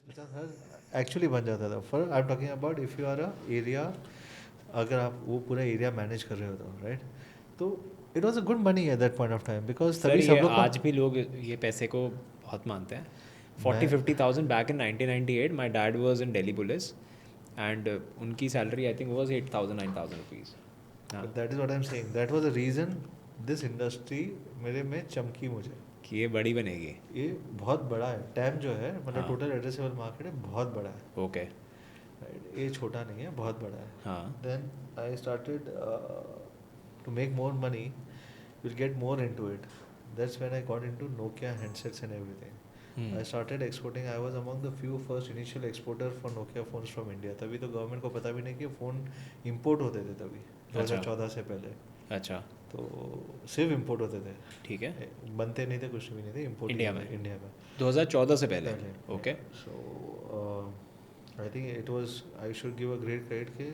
Actually बन जाता था। For I am talking about if you are a area, अगर आप वो पूरा एरिया मैनेज कर रहे हो तो राइट, तो it was a good money at that point of time because sir तभी ये सब लोग को। आज भी लोग ये पैसे को बहुत मानते हैं। मैं 40-50,000 back in 1998 my dad was in Delhi police and उनकी salary I think was 8,000-9,000 rupees. हाँ, that is what I am saying, that was the reason this industry मेरे में चमकी मुझे। कि ये बड़ी बनेगी। ये बहुत बड़ा है, टैम जो है मतलब हाँ, टोटल एड्रेसेबल मार्केट है, बहुत बड़ा है ओके। राइट, ये छोटा नहीं है, बहुत बड़ा है। हाँ, then I started to make more money, will get more into it, that's when I got into Nokia handsets and everything. I started exporting, I was among the few first initial exporter for Nokia phones from India. तभी तो government को पता भी नहीं कि phone import होते थे तभी, अच्छा 2014 से पहले। अच्छा, तो सिर्फ इंपोर्ट होते थे, ठीक है। बनते नहीं थे, कुछ भी नहीं थे, इंपोर्ट ही इंडिया होते में इंडिया में 2014 से पहले। पहले। Okay. So I think it was, I should give a great credit के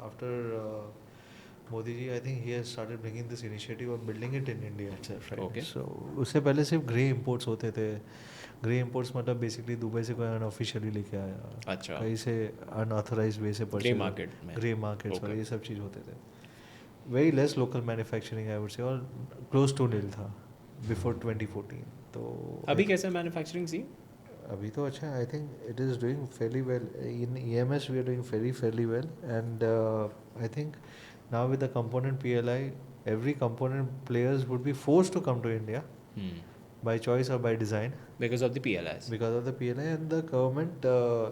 after Modi ji, I think he has started bringing this initiative of building it in India itself right. Okay. So उससे पहले सिर्फ grey imports होते थे। Grey imports मतलब basically Dubai से कोई unofficially लेके आया, अच्छा, कहीं से अनऑथराइज वे से ग्रे परचेज, मार्केट में। Grey markets okay. वगैरह ये सब चीज़ होते थे। Very less local manufacturing I would से, और क्लोज टू नील था बिफोर 2014। तो अभी कैसे मैन्युफैक्चरिंग सी? अभी तो अच्छा है, I think it is doing fairly well in EMS, we are doing fairly well and I think now with the component PLI, every component players would be forced to come to India by choice or by design because of the PLIs। because of the PLI and the government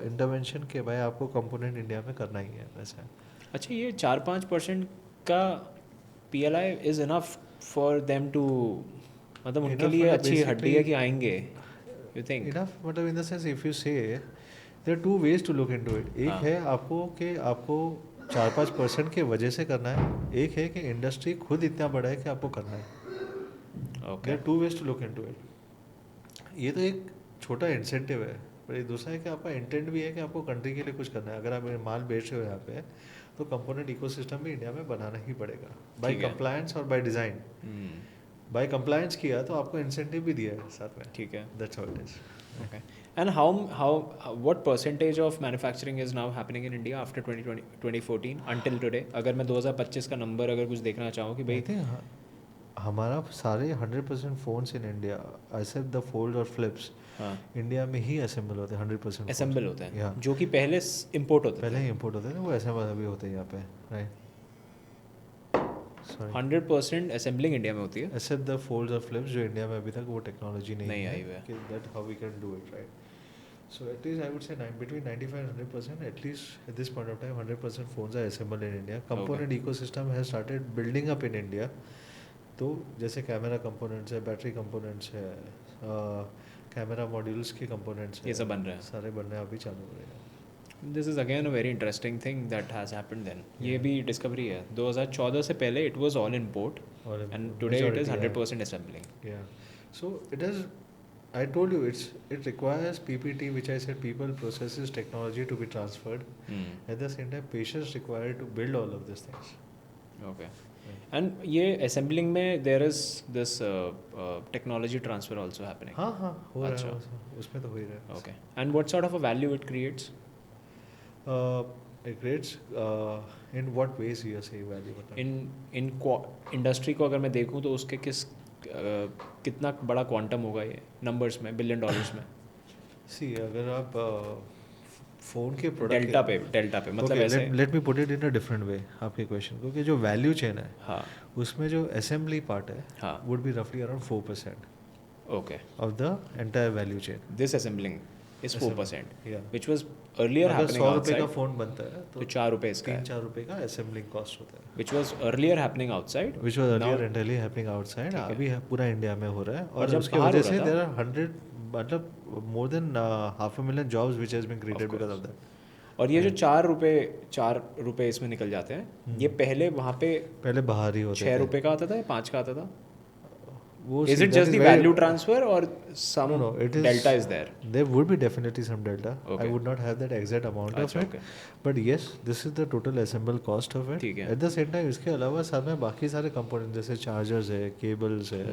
intervention के भाई आपको component India में करना ही है वैसा। अच्छा, ये 4-5% का PLI is enough for them to, मतलब उनके इनफ लिए मतलब अच्छी हड्डी है बेसिकली कि आएंगे, यू थिंक? इनफ मतलब in the sense if you say there are two ways to look into it. एक हाँ, है आपको कि आपको 4-5% के वजह से करना है, एक है कि इंडस्ट्री खुद इतना बड़ा है कि आपको करना है। Okay. There are two ways to look into it. ये तो एक छोटा इंसेंटिव है, पर एक दूसरा है कि आपका इंटेंट भी है कि आपको कंट्री के लिए कुछ करना है। अगर आप माल बेच रहे हो यहाँ पे, तो कंपोनेंट इकोसिस्टम भी इंडिया में बनाना ही पड़ेगा बाय ठीक है। कंप्लायंस और बाय डिज़ाइन। बाय कंप्लायंस किया तो आपको इंसेंटिव भी दिया है साथ में, ठीक है। That's how it is. Okay. And how what percentage of manufacturing is now happening in India after 2014 until today? अगर मैं 2025 का नंबर अगर कुछ देखना चाहूँ कि आई भाई। थिंक हमारा सारे 100% phones in India accept the fold और फ्लिप्स हाँ, इंडिया में ही असेंबल होते हैं 100% फ़ोन्स। असेंबल होते या हैं जो कि पहले इंपोर्ट होते पहले थे। ही इम्पोर्ट होते थे, वो असेंबल अभी होते हैं यहाँ पे राइट। सॉरी, 100% असेंबलिंग इंडिया में होती है। एक्सेप्ट द फोल्ड्स और फ्लिप्स, जो इंडिया में अभी तक वो टेक्नोलॉजी नहीं नहीं है आई हुई है। कि that how we can do it right. So at least I would say between 95 and 100%, at least at this point of time 100% phones are assembled in India. Component ecosystem has started building up in India. तो जैसे camera components है, battery components है, camera modules के components ये है, सब बन रहे हैं। सारे बनने अभी चालू हो रहे हैं। This is again a very interesting thing that has happened then. ये Yeah. भी डिस्कवरी है। 2014 से पहले इट वाज ऑल इम्पोर्ट और and today it is majority, yeah. 100% assembling. Yeah. So it is. I told you it requires PPT, which I said people, processes, technology to be transferred. At the same time, patience required to build all of these things. ओके। And ये assembling में there is this technology transfer also happening. हाँ हाँ हो रहा अच्छा, है उसमें तो हो ही रहा है। Okay. And what sort of a value it creates? It creates in what ways you are saying value मतलब? इन इंडस्ट्री को अगर मैं देखूँ तो उसके कितना बड़ा क्वांटम होगा ये नंबर्स में, बिलियन डॉलर्स में? See, अगर आप फ़ोन के प्रोडक्ट डेल्टा पे मतलब okay, ऐसे। let me put it in a different way आपके क्वेश्चन को, कि जो वैल्यू चेन है हाँ उसमें जो असेंबली पार्ट है हाँ, would be roughly around 4% okay. of the entire value chain. This assembling is 4%, Yeah. Which was earlier अगर हैपनिंग 100 रुपये का आउटसाइड फ़ोन बनता है तो 4 रुपये इसका है, 3-4 रुपये का असेंबलिंग कॉस्ट होता है, which was earlier happening outside. Which was earlier entirely happening outside. ठीक है। अभी पूरा इंडिया में हो रहा है, और और जब उसके बाहर वजह हो रहा से था, देर आर 100 मतलब more than 500,000 jobs which has been created because of that. और ये जो 4 रुपये इसमें निकल जाते हैं, ये पहले वहाँ पे पहले बाहर ही होते 6 थे। रुपये का आता था या 5 का आता था? वो Is see, it that just is the very- value transfer or some No, it is delta is there? There would be definitely some delta. Okay. I would not have that exact amount of अच्छा, it. okay. But yes, this is the total assemble cost of it. ठीक है. At the same time, इसके अलावा साथ में बाकी सारे components जैसे chargers है, cables है,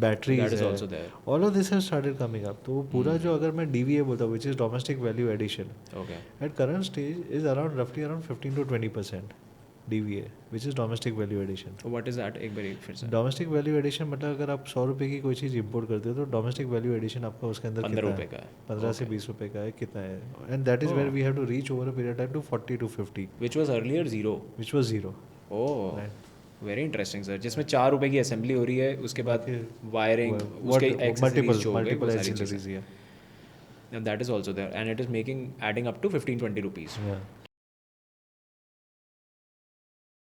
batteries That is है. also there. All of this has started coming up. तो वो पूरा जो अगर मैं DVA बोलता हूँ, which is domestic value addition, Okay. at current stage is around roughly around 15 to 20% DVA, which is domestic value addition. What is that? एक बार फिर से. डोमेस्टिक वैल्यू एडिशन मतलब अगर आप 100 रुपये की कोई चीज़ इंपोर्ट करते हो तो डोमेस्टिक वैल्यू एडिशन आपका उसके अंदर 15 रुपए का है. 15 से 20 रुपये का है कितना है and that is where we have to reach over a period time to 40 to 50 Which was earlier 0. Which was 0. Oh. Very interesting sir. जिसमें 4 रुपए की असेंबली हो रही है उसके बाद वायरिंग उसके मल्टीपल accessories जो हो गए, वो सारी एसेंशियलीज चीज़ें. या And that is also there and it is making adding up to 15-20 rupees. Yeah.